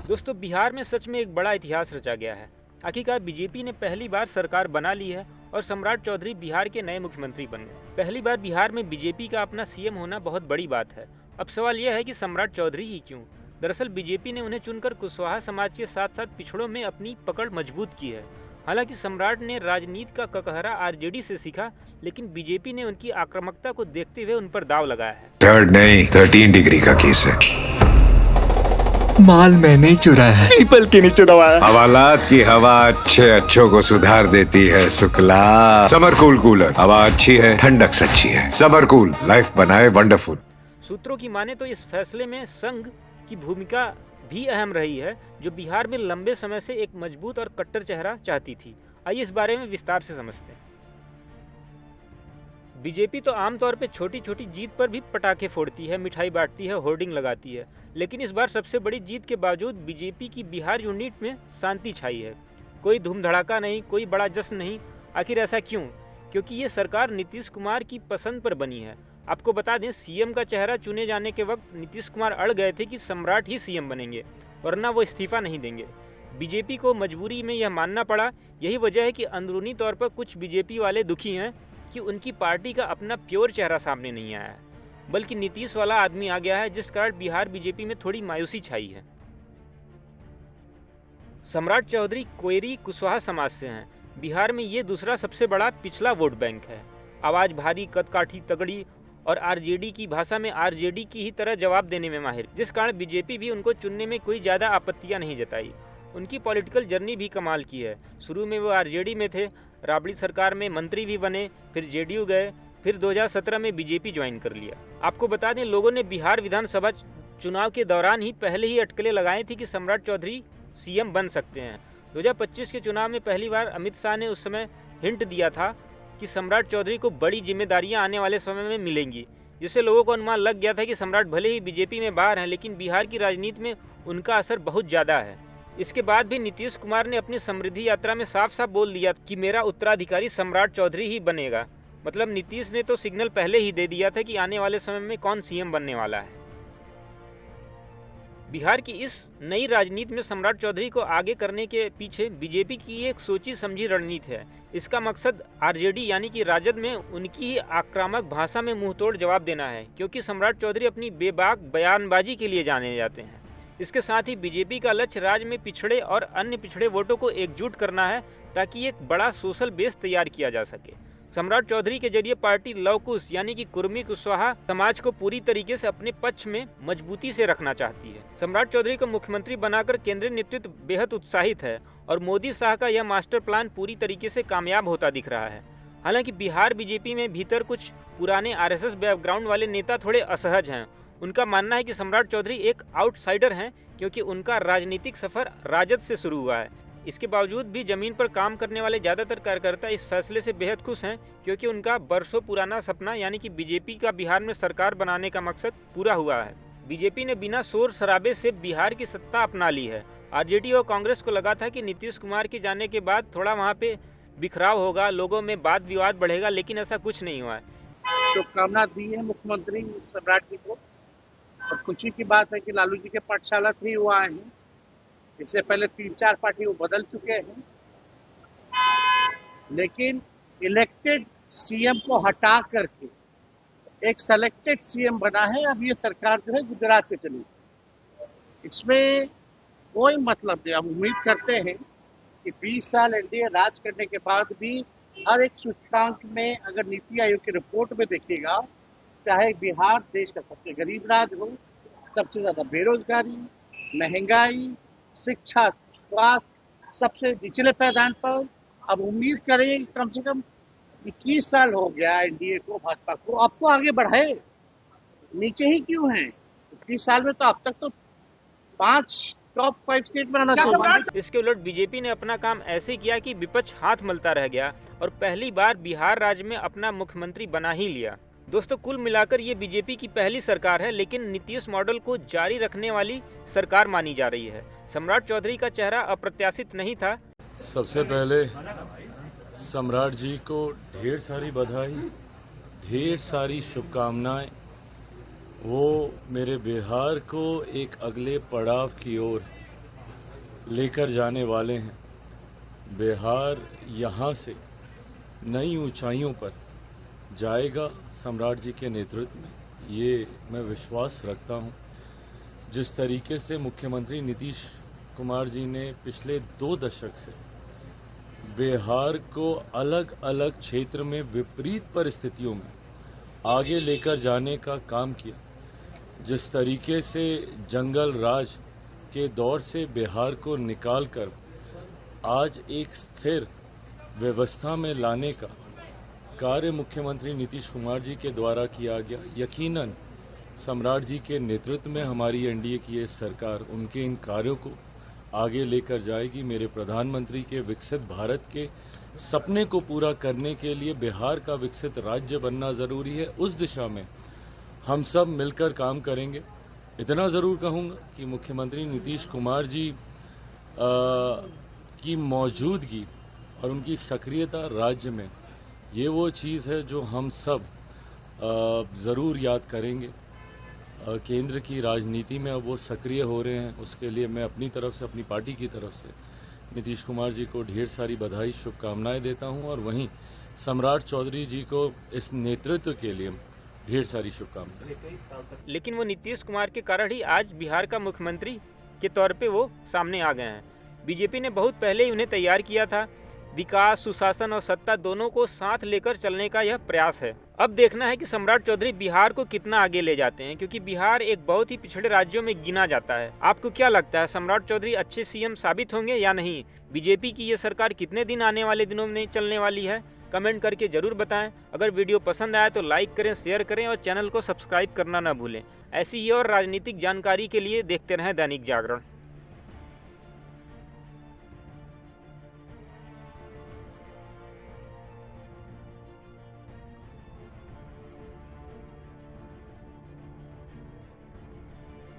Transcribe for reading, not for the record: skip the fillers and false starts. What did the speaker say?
दोस्तों, बिहार में सच में एक बड़ा इतिहास रचा गया है। आखिरकार बीजेपी ने पहली बार सरकार बना ली है और सम्राट चौधरी बिहार के नए मुख्यमंत्री बन गए। पहली बार बिहार में बीजेपी का अपना सीएम होना बहुत बड़ी बात है। अब सवाल यह है कि सम्राट चौधरी ही क्यों? दरअसल बीजेपी ने उन्हें चुनकर कुशवाहा समाज के साथ साथ पिछड़ों में अपनी पकड़ मजबूत की है। हालांकि सम्राट ने राजनीति का ककहरा आरजेडी से सीखा, लेकिन बीजेपी ने उनकी आक्रामकता को देखते हुए उन पर दाव लगाया है। 3rd नहीं 13 डिग्री का केस है। माल मैंने चुराया है, पीपल के नीचे दबाया। हवालात की हवा अच्छों को सुधार देती है। शुक्ला समर कूल कूलर, हवा अच्छी है, ठंडक सच्ची है। समर कूल, लाइफ बनाए वंडरफुल। सूत्रों की माने तो इस फैसले में संघ की भूमिका भी अहम रही है, जो बिहार में लंबे समय से एक मजबूत और कट्टर चेहरा चाहती थी। आइए इस बारे में विस्तार से समझते हैं। बीजेपी तो आमतौर पे छोटी छोटी जीत पर भी पटाखे फोड़ती है, मिठाई बांटती है, होर्डिंग लगाती है, लेकिन इस बार सबसे बड़ी जीत के बावजूद बीजेपी की बिहार यूनिट में शांति छाई है। कोई धूम धड़ाका नहीं, कोई बड़ा जश्न नहीं। आखिर ऐसा क्यों? क्योंकि ये सरकार नीतीश कुमार की पसंद पर बनी है। आपको बता दें, सीएम का चेहरा चुने जाने के वक्त नीतीश कुमार अड़ गए थे कि सम्राट ही सीएम बनेंगे, वरना वो इस्तीफा नहीं देंगे। बीजेपी को मजबूरी में यह मानना पड़ा। यही वजह है कि अंदरूनी तौर पर कुछ बीजेपी वाले दुखी हैं कि उनकी पार्टी का अपना प्योर चेहरा सामने नहीं आया है, बल्कि नीतीश वाला आदमी आ गया है, जिस कारण बिहार बीजेपी में थोड़ी मायूसी छाई है। सम्राट चौधरी कोयरी कुशवाहा समाज से हैं। बिहार में ये दूसरा सबसे बड़ा पिछला वोट बैंक है। आवाज भारी, कदकाठी तगड़ी और आरजेडी की भाषा में आरजेडी की ही तरह जवाब देने में माहिर, जिस कारण बीजेपी भी उनको चुनने में कोई ज़्यादा आपत्तियां नहीं जताई। उनकी पॉलिटिकल जर्नी भी कमाल की है। शुरू में वो आरजेडी में थे, राबड़ी सरकार में मंत्री भी बने, फिर जेडीयू गए, फिर 2017 में बीजेपी ज्वाइन कर लिया। आपको बता दें, लोगों ने बिहार विधानसभा चुनाव के दौरान ही पहले ही अटकलें लगाई थी कि सम्राट चौधरी सीएम बन सकते हैं। 2025 के चुनाव में पहली बार अमित शाह ने उस समय हिंट दिया था कि सम्राट चौधरी को बड़ी जिम्मेदारियां आने वाले समय में मिलेंगी, जिससे लोगों को अनुमान लग गया था कि सम्राट भले ही बीजेपी में बाहर हैं, लेकिन बिहार की राजनीति में उनका असर बहुत ज़्यादा है। इसके बाद भी नीतीश कुमार ने अपनी समृद्धि यात्रा में साफ साफ बोल दिया कि मेरा उत्तराधिकारी सम्राट चौधरी ही बनेगा। मतलब नीतीश ने तो सिग्नल पहले ही दे दिया था कि आने वाले समय में कौन सीएम बनने वाला है। बिहार की इस नई राजनीति में सम्राट चौधरी को आगे करने के पीछे बीजेपी की एक सोची समझी रणनीति है। इसका मकसद आरजेडी यानी कि राजद में उनकी ही आक्रामक भाषा में मुंहतोड़ जवाब देना है, क्योंकि सम्राट चौधरी अपनी बेबाक बयानबाजी के लिए जाने जाते हैं। इसके साथ ही बीजेपी का लक्ष्य राज्य में पिछड़े और अन्य पिछड़े वोटों को एकजुट करना है, ताकि एक बड़ा सोशल बेस तैयार किया जा सके। सम्राट चौधरी के जरिए पार्टी लव कुश यानी कि कुर्मी कुशवाहा समाज को पूरी तरीके से अपने पक्ष में मजबूती से रखना चाहती है। सम्राट चौधरी को मुख्यमंत्री बनाकर केंद्रीय नेतृत्व बेहद उत्साहित है और मोदी शाह का यह मास्टर प्लान पूरी तरीके से कामयाब होता दिख रहा है। हालांकि बिहार बीजेपी में भीतर कुछ पुराने आरएसएस बैकग्राउंड वाले नेता थोड़े असहज हैं। उनका मानना है कि सम्राट चौधरी एक आउटसाइडर हैं, क्योंकि उनका राजनीतिक सफर राजद से शुरू हुआ है। इसके बावजूद भी जमीन पर काम करने वाले ज़्यादातर कार्यकर्ता इस फैसले से बेहद खुश हैं, क्योंकि उनका बरसों पुराना सपना यानी कि बीजेपी का बिहार में सरकार बनाने का मकसद पूरा हुआ है। बीजेपी ने बिना शोर शराबे से बिहार की सत्ता अपना ली है। आरजेडी और कांग्रेस को लगा था कि नीतीश कुमार के जाने के बाद थोड़ा वहाँ पे बिखराव होगा, लोगों में वाद विवाद बढ़ेगा, लेकिन ऐसा कुछ नहीं हुआ है। शुभकामना दी है मुख्यमंत्री सम्राट जी को, और खुशी की बात है कि लालू जी के पाठशाला से ही वो आए हैं। इससे पहले 3-4 पार्टी वो बदल चुके हैं, लेकिन इलेक्टेड सीएम को हटा करके एक सेलेक्टेड सीएम बना है। अब ये सरकार जो है गुजरात से चली, इसमें कोई मतलब नहीं। हम उम्मीद करते हैं कि 20 साल एनडीए राज करने के बाद भी हर एक सूचकांक में, अगर नीति आयोग की रिपोर्ट में देखिएगा, चाहे बिहार देश का सबसे गरीब राज्य हो, सबसे ज़्यादा बेरोजगारी, महंगाई, शिक्षा, स्वास्थ्य सबसे निचले पैदान पर। अब उम्मीद करें कम से कम 21 साल हो गया एनडीए को, भाजपा को, अब तो आगे बढ़े। नीचे ही क्यों हैं? 21 साल में तो अब तक तो 5 टॉप 5 स्टेट बनाना चाहिए। इसके उलट बीजेपी ने अपना काम ऐसे किया कि विपक्ष हाथ मलता रह गया और पहली बार बिहार राज्य में अपना मुख्यमंत्री बना ही लिया। दोस्तों, कुल मिलाकर ये बीजेपी की पहली सरकार है, लेकिन नीतीश मॉडल को जारी रखने वाली सरकार मानी जा रही है। सम्राट चौधरी का चेहरा अप्रत्याशित नहीं था। सबसे पहले सम्राट जी को ढेर सारी बधाई, ढेर सारी शुभकामनाएं। वो मेरे बिहार को एक अगले पड़ाव की ओर लेकर जाने वाले हैं। बिहार यहाँ से नई ऊंचाइयों पर जाएगा सम्राट जी के नेतृत्व में, ये मैं विश्वास रखता हूँ। जिस तरीके से मुख्यमंत्री नीतीश कुमार जी ने पिछले 2 दशक से बिहार को अलग अलग क्षेत्र में विपरीत परिस्थितियों में आगे लेकर जाने का काम किया, जिस तरीके से जंगल राज के दौर से बिहार को निकालकर आज एक स्थिर व्यवस्था में लाने का कार्य मुख्यमंत्री नीतीश कुमार जी के द्वारा किया गया। यकीनन सम्राट जी के नेतृत्व में हमारी एनडीए की ये सरकार उनके इन कार्यों को आगे लेकर जाएगी। मेरे प्रधानमंत्री के विकसित भारत के सपने को पूरा करने के लिए बिहार का विकसित राज्य बनना जरूरी है। उस दिशा में हम सब मिलकर काम करेंगे। इतना जरूर कहूँगा कि मुख्यमंत्री नीतीश कुमार जी की मौजूदगी और उनकी सक्रियता राज्य में, ये वो चीज़ है जो हम सब ज़रूर याद करेंगे। केंद्र की राजनीति में अब वो सक्रिय हो रहे हैं, उसके लिए मैं अपनी तरफ से, अपनी पार्टी की तरफ से नीतीश कुमार जी को ढेर सारी बधाई, शुभकामनाएं देता हूं और वहीं सम्राट चौधरी जी को इस नेतृत्व के लिए ढेर सारी शुभकामनाएं। लेकिन वो नीतीश कुमार के कारण ही आज बिहार का मुख्यमंत्री के तौर पे वो सामने आ गए हैं। बीजेपी ने बहुत पहले ही उन्हें तैयार किया था। विकास, सुशासन और सत्ता दोनों को साथ लेकर चलने का यह प्रयास है। अब देखना है कि सम्राट चौधरी बिहार को कितना आगे ले जाते हैं, क्योंकि बिहार एक बहुत ही पिछड़े राज्यों में गिना जाता है। आपको क्या लगता है, सम्राट चौधरी अच्छे सीएम साबित होंगे या नहीं? बीजेपी की ये सरकार कितने दिन आने वाले दिनों में चलने वाली है? कमेंट करके जरूर बताएं। अगर वीडियो पसंद आया तो लाइक करें, शेयर करें और चैनल को सब्सक्राइब करना ना भूलें। ऐसी ही और राजनीतिक जानकारी के लिए देखते रहें दैनिक जागरण।